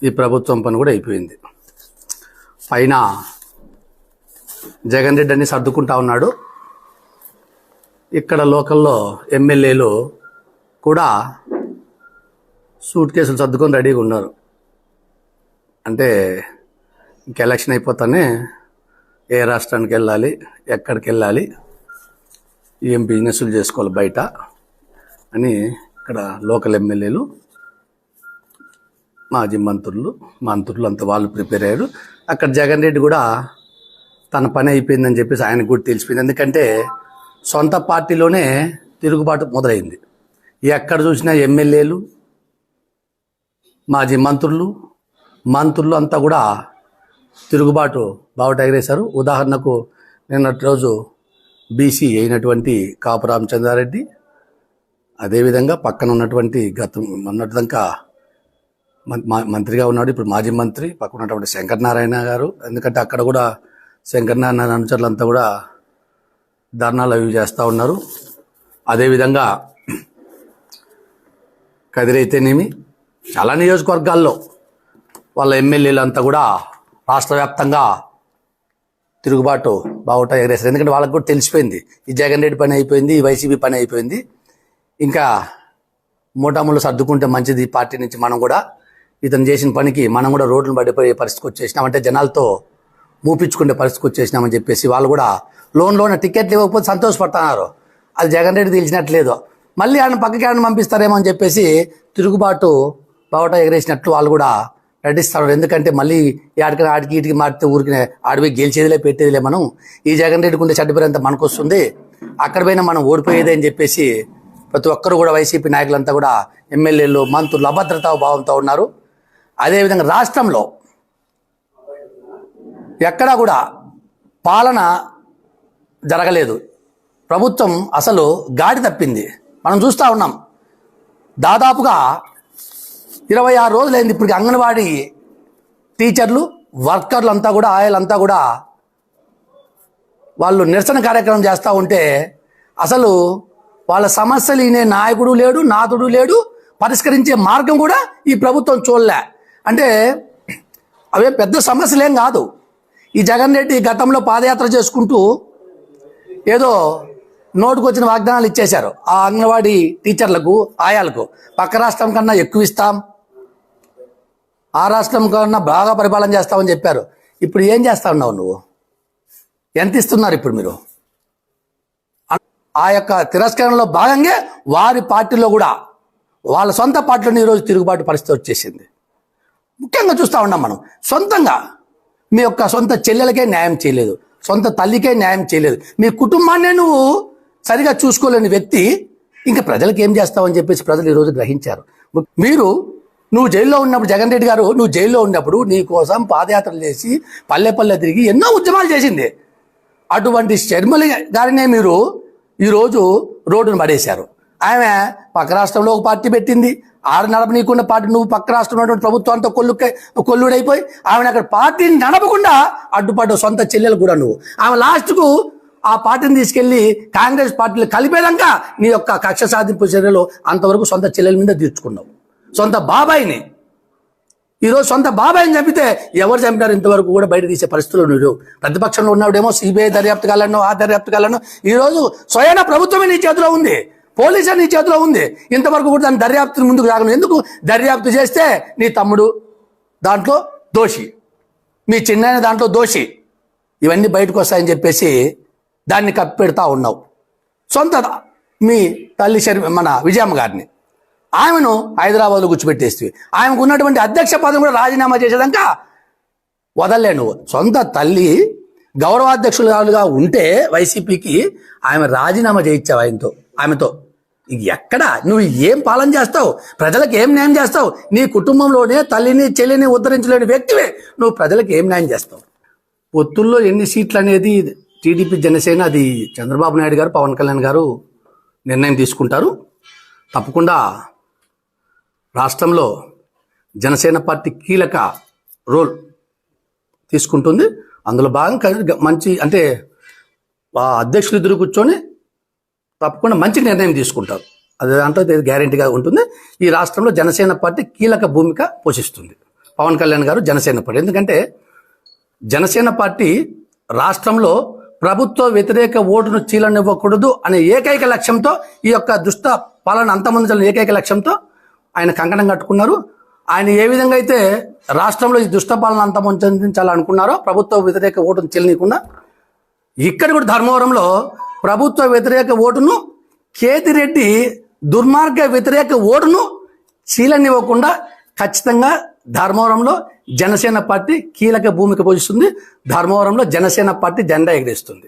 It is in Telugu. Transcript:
ఈ ప్రభుత్వం పని కూడా అయిపోయింది. పైన జగన్ రెడ్డి అన్ని సర్దుకుంటా ఉన్నాడు. ఇక్కడ లోకల్లో ఎమ్మెల్యేలు కూడా సూట్ కేసులు సర్దుకొని రెడీగా ఉన్నారు. అంటే ఇంక ఎలక్షన్ అయిపోతానే ఏ రాష్ట్రానికి వెళ్ళాలి, ఎక్కడికి వెళ్ళాలి, ఏం బిజినెస్లు చేసుకోవాలి బయట అని ఇక్కడ లోకల్ ఎమ్మెల్యేలు, మాజీ మంత్రులు అంతా వాళ్ళు ప్రిపేర్ అయ్యారు. అక్కడ జగన్ రెడ్డి కూడా తన పని అయిపోయిందని చెప్పేసి ఆయనకు కూడా తెలిసిపోయింది. ఎందుకంటే సొంత పార్టీలోనే తిరుగుబాటు మొదలైంది. ఎక్కడ చూసినా ఎమ్మెల్యేలు, మాజీ మంత్రులు అంతా కూడా తిరుగుబాటు బావుట ఎగరేశారు. ఉదాహరణకు నిన్నటి రోజు బీసీ అయినటువంటి కాపు రామచంద్రారెడ్డి, అదేవిధంగా పక్కన ఉన్నటువంటి మొన్నటిదాకా మంత్రిగా ఉన్నాడు, ఇప్పుడు మాజీ మంత్రి పక్కన ఉన్నటువంటి శంకరనారాయణ గారు. ఎందుకంటే అక్కడ కూడా శంకరనారాయణ అనుచరులంతా కూడా ధర్నాలు అవి చేస్తూ ఉన్నారు. అదేవిధంగా కదిరైతేనేమి చాలా నియోజకవర్గాల్లో వాళ్ళ ఎమ్మెల్యేలు అంతా కూడా రాష్ట్ర వ్యాప్తంగా తిరుగుబాటు బావుట ఎగరేశారు. ఎందుకంటే వాళ్ళకు కూడా తెలిసిపోయింది ఈ జగన్ రెడ్డి పని అయిపోయింది, ఈ వైసీపీ పని అయిపోయింది, ఇంకా మూటాముళ్ళు సర్దుకుంటే మంచిది పార్టీ నుంచి. మనం కూడా ఇతను చేసిన పనికి మనం కూడా రోడ్లను పడిపోయే పరిస్థితికి వచ్చేసినాం, అంటే జనాలతో మూపించుకునే పరిస్థితికి వచ్చేసినామని చెప్పేసి వాళ్ళు కూడా లోన్ టికెట్లు ఇవ్వకపోతే సంతోషపడుతున్నారు. అది జగన్ రెడ్డి తెలిసినట్లేదు. మళ్ళీ ఆయన పక్కకి ఆయన పంపిస్తారేమో అని చెప్పేసి తిరుగుబాటు బావుట ఎగరేసినట్లు వాళ్ళు కూడా నటిస్తారు. ఎందుకంటే మళ్ళీ ఆడికి ఇటుకి మారితే ఊరికి ఆడిపోయి గెలిచేదిలే పెట్టేదిలే, మనం ఈ జగన్ రెడ్డికి ఉండే చెడ్డ అంతా మనకు వస్తుంది, అక్కడ పోయినా మనం ఓడిపోయేదే అని చెప్పేసి ప్రతి ఒక్కరు కూడా వైసీపీ నాయకులంతా కూడా ఎమ్మెల్యేలు, మంత్రులు అభద్రతా భావంతో ఉన్నారు. అదేవిధంగా రాష్ట్రంలో ఎక్కడా కూడా పాలన జరగలేదు. ప్రభుత్వం అసలు గాడి తప్పింది. మనం చూస్తూ ఉన్నాం. దాదాపుగా 26 రోజులైంది ఇప్పటికి అంగన్వాడీ టీచర్లు, వర్కర్లు అంతా కూడా, ఆయలంతా కూడా వాళ్ళు నిరసన కార్యక్రమం చేస్తూ ఉంటే అసలు వాళ్ళ సమస్యలు ఈయన నాయకుడు లేడు, నాథుడు లేడు, పరిష్కరించే మార్గం కూడా ఈ ప్రభుత్వం చూడలే. అంటే అవే పెద్ద సమస్యలేం కాదు. ఈ జగన్ రెడ్డి గతంలో పాదయాత్ర చేసుకుంటూ ఏదో నోటుకొచ్చిన వాగ్దానాలు ఇచ్చేశారు ఆ అంగన్వాడీ టీచర్లకు, ఆయాలకు. పక్క రాష్ట్రం కన్నా ఎక్కువ ఇస్తాం, ఆ రాష్ట్రం కన్నా బాగా పరిపాలన చేస్తామని చెప్పారు. ఇప్పుడు ఏం చేస్తా ఉన్నావు నువ్వు? ఎంత ఇస్తున్నారు ఇప్పుడు మీరు? ఆ యొక్క తిరస్కరణలో భాగంగా వారి పార్టీలో కూడా వాళ్ళ సొంత పార్టీలో ఈరోజు తిరుగుబాటు పరిస్థితి వచ్చేసింది. ముఖ్యంగా చూస్తూ ఉన్నాం మనం. సొంతంగా మీ యొక్క సొంత చెల్లెలకే న్యాయం చేయలేదు, సొంత తల్లికే న్యాయం చేయలేదు, మీ కుటుంబాన్నే నువ్వు సరిగా చూసుకోలేని వ్యక్తి ఇంకా ప్రజలకు ఏం చేస్తావని చెప్పేసి ప్రజలు ఈరోజు గ్రహించారు. నువ్వు జైల్లో ఉన్నప్పుడు, జగన్ రెడ్డి గారు నువ్వు జైల్లో ఉన్నప్పుడు నీ కోసం పాదయాత్రలు చేసి పల్లె తిరిగి ఎన్నో ఉద్యమాలు చేసింది. అటువంటి షర్మిల గారినే మీరు ఈరోజు రోడ్డును పడేశారు. ఆమె పక్క రాష్ట్రంలో ఒక పార్టీ పెట్టింది, ఆడ నడపనీయకుండా పార్టీ, నువ్వు పక్క రాష్ట్రంలో ఉన్నటువంటి ప్రభుత్వంతో కొల్లుడైపోయి ఆమెను అక్కడ పార్టీని నడపకుండా అడ్డుపడ్డ సొంత చెల్లెలు కూడా నువ్వు. ఆమె లాస్ట్కు ఆ పార్టీని తీసుకెళ్లి కాంగ్రెస్ పార్టీలు కలిపేదాకా నీ యొక్క కక్ష సాధింపు చర్యలు అంతవరకు సొంత చెల్లెల మీద తీర్చుకున్నావు. సొంత బాబాయిని ఈరోజు సొంత బాబాయిని చంపితే ఎవరు చంపినారు ఇంతవరకు కూడా బయట తీసే పరిస్థితులు నువ్వు. ప్రతిపక్షంలో ఉన్నాడేమో సిబిఐ దర్యాప్తు కాలను, ఆ దర్యాప్తు కాలను. ఈరోజు స్వయం ప్రభుత్వమే నీ చేతిలో ఉంది, పోలీసు నీ చేతిలో ఉంది. ఇంతవరకు కూడా దాని దర్యాప్తు ముందుకు రాగలను. ఎందుకు? దర్యాప్తు చేస్తే నీ తమ్ముడు దాంట్లో దోషి, మీ చిన్న దాంట్లో దోషి, ఇవన్నీ బయటకు వస్తాయని చెప్పేసి దాన్ని కప్పెడతా ఉన్నావు. సొంత మీ తల్లి మన విజయమ్మ గారిని, ఆమెను హైదరాబాద్లో కూర్చోబెట్టేస్తే ఆమెకు ఉన్నటువంటి అధ్యక్ష పదవి కూడా రాజీనామా చేసేదాకా వదలలే నువ్వు. సొంత తల్లి గౌరవాధ్యక్షులుగా ఉంటే వైసీపీకి ఆమె రాజీనామా చేయించావు ఆమెతో. ఎక్కడ నువ్వు ఏం పాలన చేస్తావు? ప్రజలకు ఏం న్యాయం చేస్తావు? నీ కుటుంబంలోనే తల్లిని చెల్లిని ఉద్ధరించలేని వ్యక్తివే నువ్వు ప్రజలకు ఏం న్యాయం చేస్తావు? పొత్తుల్లో ఎన్ని సీట్లు అనేది టీడీపీ జనసేన, అది చంద్రబాబు నాయుడు గారు, పవన్ కళ్యాణ్ గారు నిర్ణయం తీసుకుంటారు. తప్పకుండా రాష్ట్రంలో జనసేన పార్టీ కీలక రోల్ తీసుకుంటుంది. అందులో భాగంగా మంచి, అంటే అధ్యక్షులు ఎదురు కూర్చొని తప్పకుండా మంచి నిర్ణయం తీసుకుంటారు. అది దాంట్లో గ్యారెంటీగా ఉంటుంది. ఈ రాష్ట్రంలో జనసేన పార్టీ కీలక భూమిక పోషిస్తుంది. పవన్ కళ్యాణ్ గారు జనసేన పార్టీ. ఎందుకంటే జనసేన పార్టీ రాష్ట్రంలో ప్రభుత్వ వ్యతిరేక ఓటును చీలనివ్వకూడదు అనే ఏకైక లక్ష్యంతో, ఈ యొక్క దుష్ట పాలన అంతమొందించాలని ఏకైక లక్ష్యంతో ఆయన కంకణం కట్టుకున్నారు. ఆయన ఏ విధంగా అయితే రాష్ట్రంలో ఈ దుష్ట పాలన అంతమొందించాలనుకున్నారో, ప్రభుత్వ వ్యతిరేక ఓటును చీలనీయకుండా, ఇక్కడ కూడా ధర్మవరంలో ప్రభుత్వ వ్యతిరేక ఓటును, కేతిరెడ్డి దుర్మార్గ వ్యతిరేక ఓటును చీలనివ్వకుండా ఖచ్చితంగా ధర్మవరంలో జనసేన పార్టీ కీలక భూమిక పోషిస్తుంది. ధర్మవరంలో జనసేన పార్టీ జెండా ఎగరేస్తుంది.